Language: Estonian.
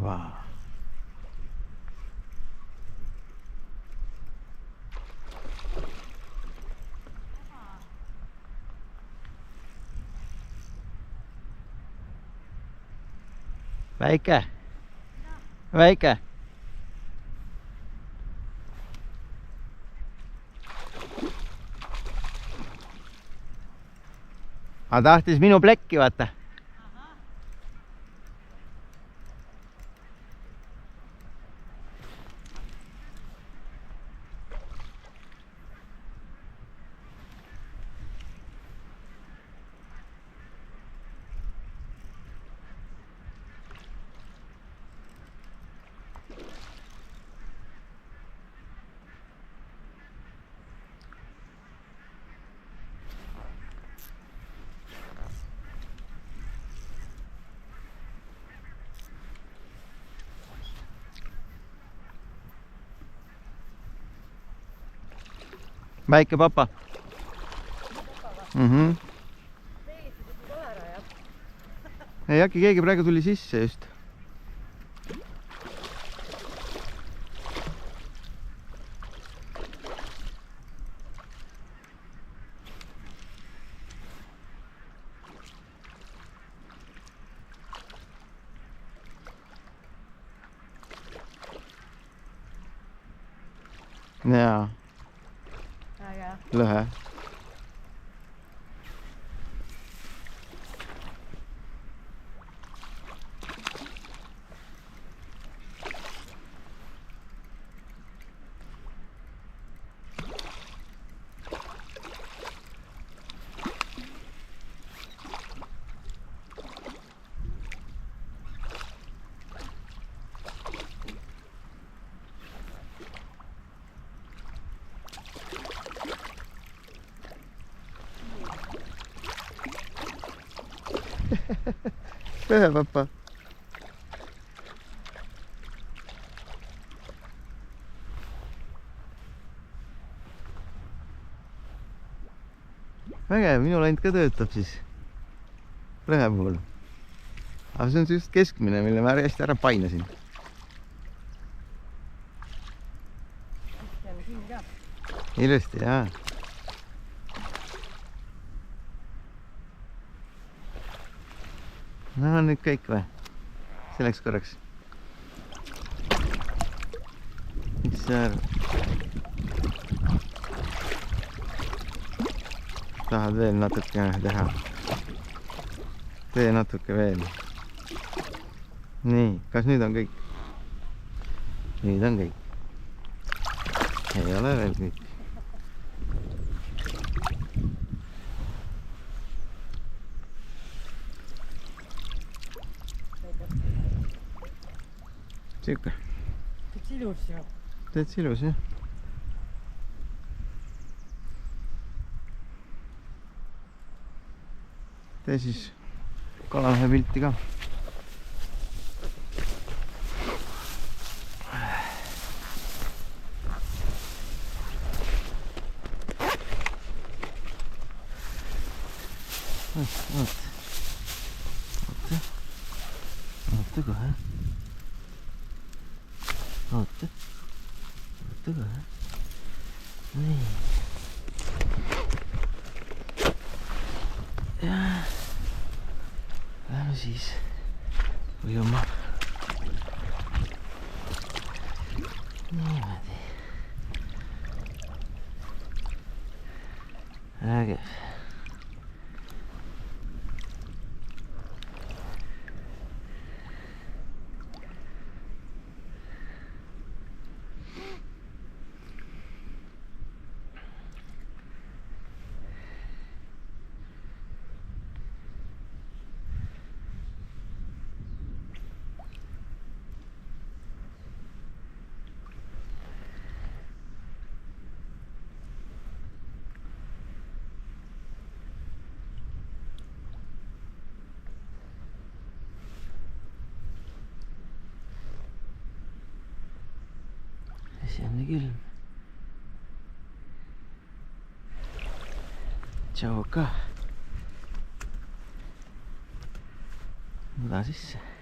Vau. Väike. Väike. Aga tahtis minu plekki, vaata. Väike papa. Ei äkki keegi praegu tuli sisse just. Jaa. Lõhe. Pöhe papa. Vägev, minul ainult ka töötab siis lõhe puhul. Aga see on just keskmine, mille ma hästi ära painasin. Ilusti, jaa. No nüüd kõik või? Selleks korraks. Mis sa arvad? Tahad veel natuke teha? Tee natuke veel. Nii, kas nüüd on kõik? Nüüd on kõik. Ei ole veel kõik. Siuke. Teed ilus ju. Teed ilus, jah. Tee siis kalamehe pilti ka. Oota kohe. Oota kohe. Nii. Ja lähme siis ujuma. Niimoodi. Ägev. See on nii külm. Tšau ka. Muda sisse.